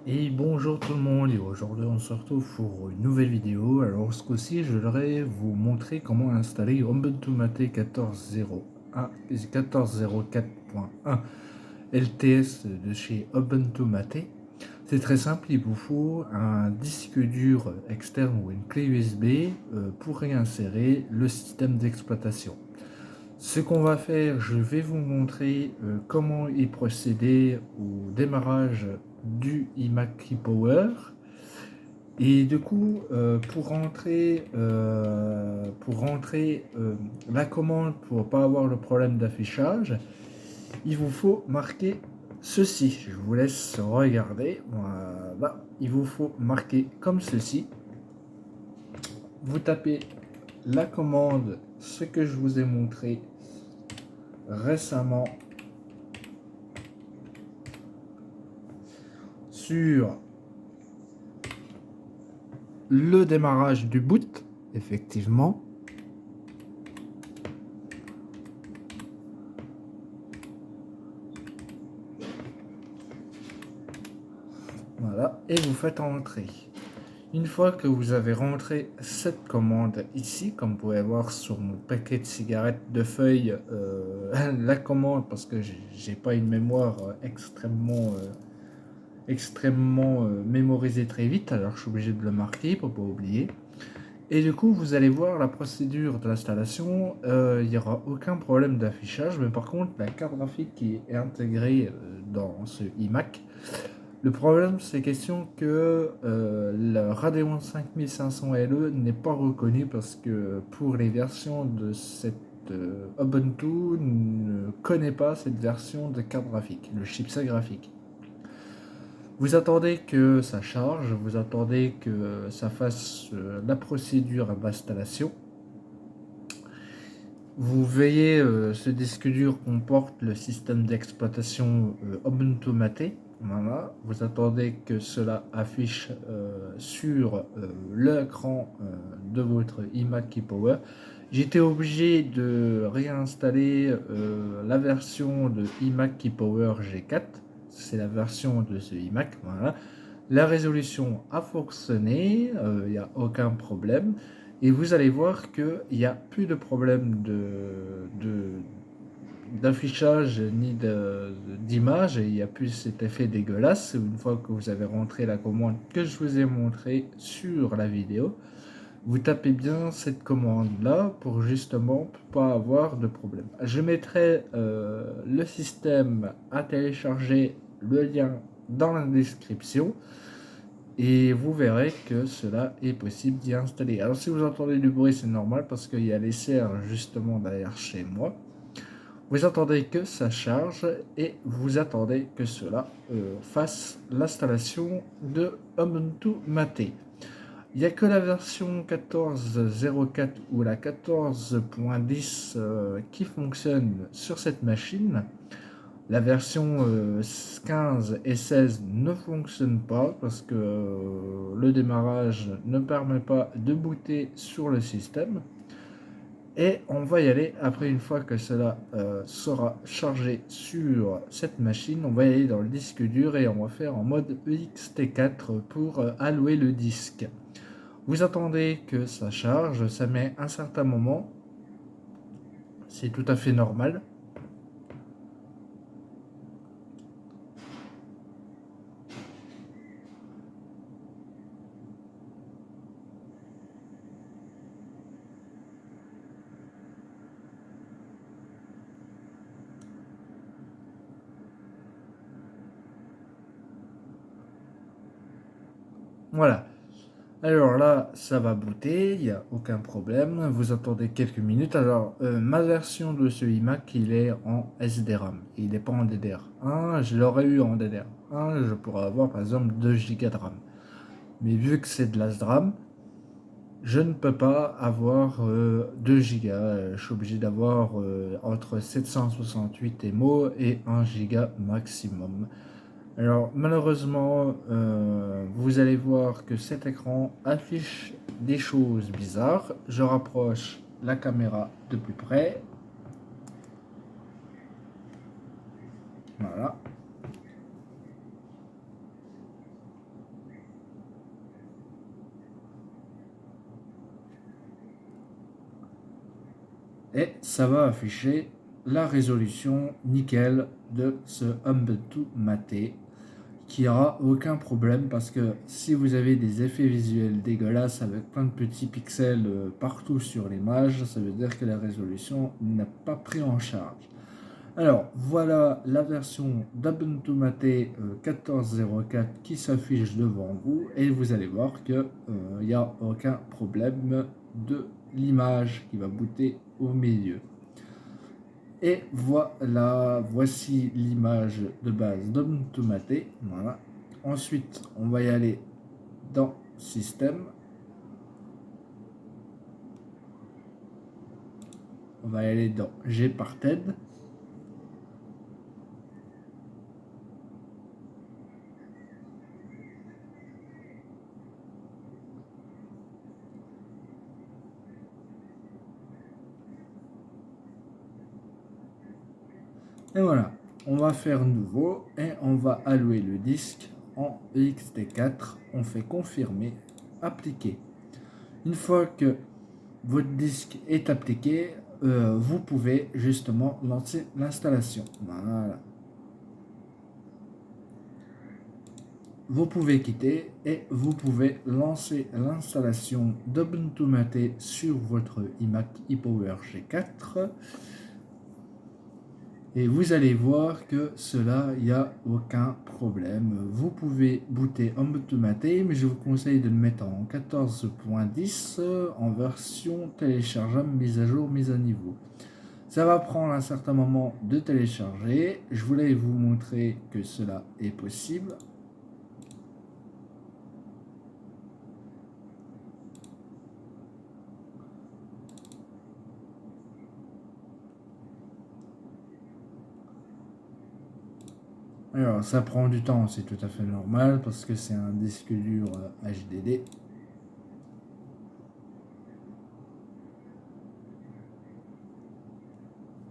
Et bonjour tout le monde, et aujourd'hui on se retrouve pour une nouvelle vidéo. Alors ce coup-ci je voudrais vous montrer comment installer Ubuntu Mate 14.04.1 LTS de chez Ubuntu Mate. C'est très simple, il vous faut un disque dur externe ou une clé USB pour réinsérer le système d'exploitation. Ce qu'on va faire, je vais vous montrer comment y procéder au démarrage du iMac ePower. Et du coup, pour rentrer la commande pour pas avoir le problème d'affichage, il vous faut marquer ceci. Je vous laisse regarder. Voilà, il vous faut marquer comme ceci. Vous tapez la commande, ce que je vous ai montré récemment sur le démarrage du boot, effectivement. Voilà, et vous faites entrer. Une fois que vous avez rentré cette commande ici, comme vous pouvez voir sur mon paquet de cigarettes de feuilles, la commande, parce que j'ai pas une mémoire extrêmement mémorisée très vite, alors je suis obligé de le marquer pour pas oublier. Et du coup, vous allez voir la procédure de l'installation, il n'y aura aucun problème d'affichage, mais par contre, la carte graphique qui est intégrée dans ce iMac, le problème, c'est question que le Radeon 5500 LE n'est pas reconnu parce que pour les versions de cette Ubuntu ne connaît pas cette version de carte graphique, le chipset graphique. Vous attendez que ça charge, vous attendez que ça fasse la procédure d'installation. Vous veillez, ce disque dur comporte le système d'exploitation Ubuntu Mate. Voilà. Vous attendez que cela affiche sur l'écran de votre iMac ePower. J'étais obligé de réinstaller la version de iMac ePower G4. C'est la version de ce iMac. Voilà. La résolution a fonctionné, il n'y a aucun problème. Et vous allez voir qu'il n'y a plus de problème d'affichage ni d'image, et il n'y a plus cet effet dégueulasse une fois que vous avez rentré la commande que je vous ai montré sur la vidéo. Vous tapez bien cette commande là pour justement pas avoir de problème. Je mettrai le système à télécharger, le lien dans la description. Et vous verrez que cela est possible d'y installer. Alors si vous entendez du bruit, c'est normal parce qu'il y a les serres justement derrière chez moi. Vous attendez que ça charge et vous attendez que cela fasse l'installation de Ubuntu Mate. Il n'y a que la version 14.04 ou la 14.10 qui fonctionne sur cette machine. La version 15 et 16 ne fonctionne pas parce que le démarrage ne permet pas de booter sur le système. Et on va y aller après, une fois que cela sera chargé sur cette machine, on va y aller dans le disque dur et on va faire en mode ext4 pour allouer le disque. Vous attendez que ça charge, ça met un certain moment, c'est tout à fait normal. Voilà. Alors là, ça va booter, il n'y a aucun problème. Vous attendez quelques minutes. Alors, ma version de ce iMac, il est en SDRAM. Il n'est pas en DDR1. Je l'aurais eu en DDR1. Je pourrais avoir par exemple 2 Go de RAM. Mais vu que c'est de la SDRAM, je ne peux pas avoir 2 Go. Je suis obligé d'avoir entre 768 MO et 1 Go maximum. Alors malheureusement, vous allez voir que cet écran affiche des choses bizarres. Je rapproche la caméra de plus près. Voilà. et ça va afficher la résolution nickel de ce Ubuntu Mate, qui aura aucun problème, parce que si vous avez des effets visuels dégueulasses avec plein de petits pixels partout sur l'image, ça veut dire que la résolution n'a pas pris en charge. Alors voilà la version d'Ubuntu Mate 14.04 qui s'affiche devant vous, et vous allez voir que il n'y a aucun problème de l'image qui va booter au milieu. Et voilà, voici l'image de base d'Ubuntu Mate. Voilà. Ensuite, on va y aller dans Système. On va y aller dans Gparted. Et voilà, on va faire nouveau et on va allouer le disque en ext4. On fait confirmer, appliquer. Une fois que votre disque est appliqué, vous pouvez justement lancer l'installation. Voilà. Vous pouvez quitter et vous pouvez lancer l'installation d'Ubuntu Mate sur votre iMac ePower G4. Et vous allez voir que cela, il n'y a aucun problème. Vous pouvez booter Ubuntu Mate, mais je vous conseille de le mettre en 14.10 en version téléchargeable, mise à jour, mise à niveau. Ça va prendre un certain moment de télécharger. Je voulais vous montrer que cela est possible. Alors, ça prend du temps, c'est tout à fait normal parce que c'est un disque dur HDD.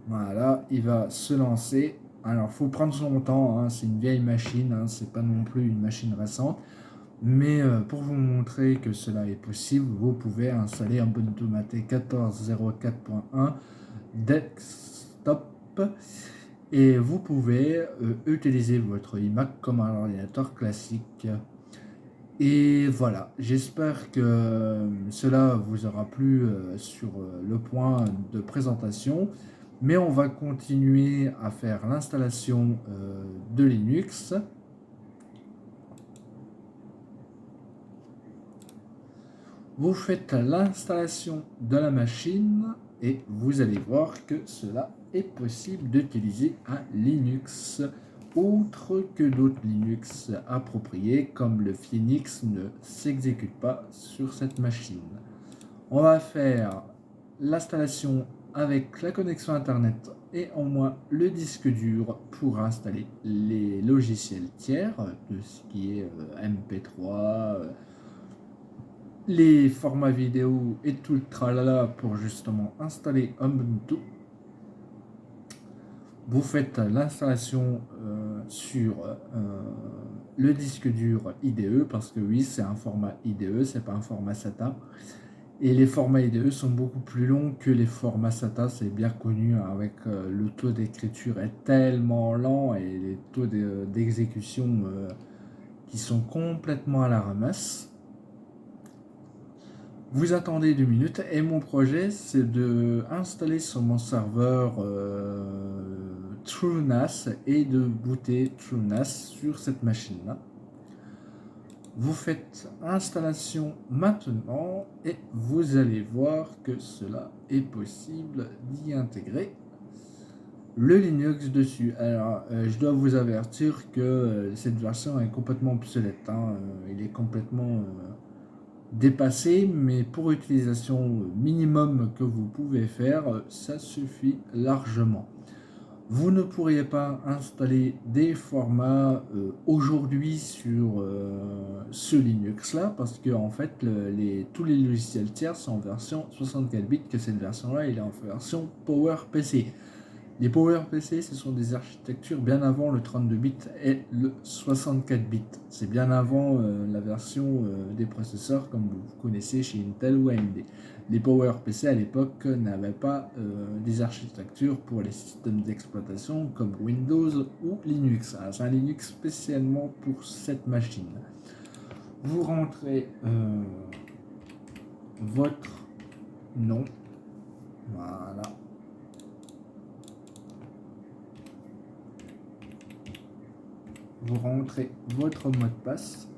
Voilà, il va se lancer. Alors, il faut prendre son temps, hein, c'est une vieille machine, hein, c'est pas non plus une machine récente. Mais pour vous montrer que cela est possible, vous pouvez installer Ubuntu Mate 14.04.1 desktop. Et vous pouvez utiliser votre iMac comme un ordinateur classique. Et voilà, j'espère que cela vous aura plu sur le point de présentation. Mais on va continuer à faire l'installation de Linux. Vous faites l'installation de la machine et vous allez voir que cela est possible d'utiliser un Linux autre que d'autres Linux appropriés, comme le Phoenix ne s'exécute pas sur cette machine. On va faire l'installation avec la connexion internet et en moins le disque dur pour installer les logiciels tiers, de ce qui est MP3, les formats vidéo et tout le tralala pour justement installer Ubuntu. Vous faites l'installation sur le disque dur IDE, parce que oui, c'est un format IDE, c'est pas un format SATA. Et les formats IDE sont beaucoup plus longs que les formats SATA, c'est bien connu, avec le taux d'écriture est tellement lent et les taux d'exécution qui sont complètement à la ramasse. Vous attendez 2 minutes et mon projet c'est de installer sur mon serveur TrueNAS et de booter TrueNAS sur cette machine là. Vous faites installation maintenant et vous allez voir que cela est possible d'y intégrer le Linux dessus. Alors je dois vous avertir que cette version est complètement obsolète, hein. Il est complètement dépassé, mais pour utilisation minimum que vous pouvez faire, ça suffit largement. Vous ne pourriez pas installer des formats aujourd'hui sur ce Linux là, parce que en fait tous les logiciels tiers sont en version 64 bits, que cette version là il est en version PowerPC. Les PowerPC, ce sont des architectures bien avant le 32 bits et le 64 bits. C'est bien avant la version des processeurs comme vous connaissez chez Intel ou AMD. Les PowerPC à l'époque n'avaient pas des architectures pour les systèmes d'exploitation comme Windows ou Linux. C'est un Linux spécialement pour cette machine. Vous rentrez votre nom, voilà. Vous rentrez votre mot de passe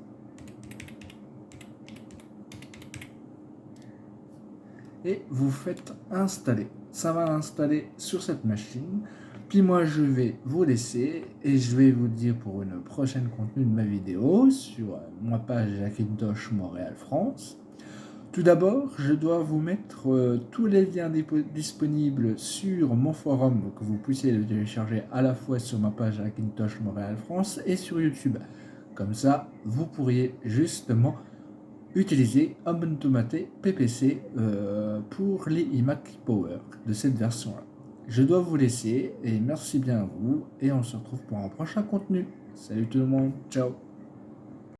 et vous faites installer. Ça va installer sur cette machine. Puis moi je vais vous laisser et je vais vous dire pour une prochaine contenu de ma vidéo sur ma page Hackintosh Montréal France. Tout d'abord, je dois vous mettre tous les liens disponibles sur mon forum pour que vous puissiez le télécharger à la fois sur ma page Hackintosh Montréal France et sur YouTube. Comme ça, vous pourriez justement utiliser Ubuntu Mate PPC pour les iMac Power de cette version-là. Je dois vous laisser et merci bien à vous et on se retrouve pour un prochain contenu. Salut tout le monde, ciao!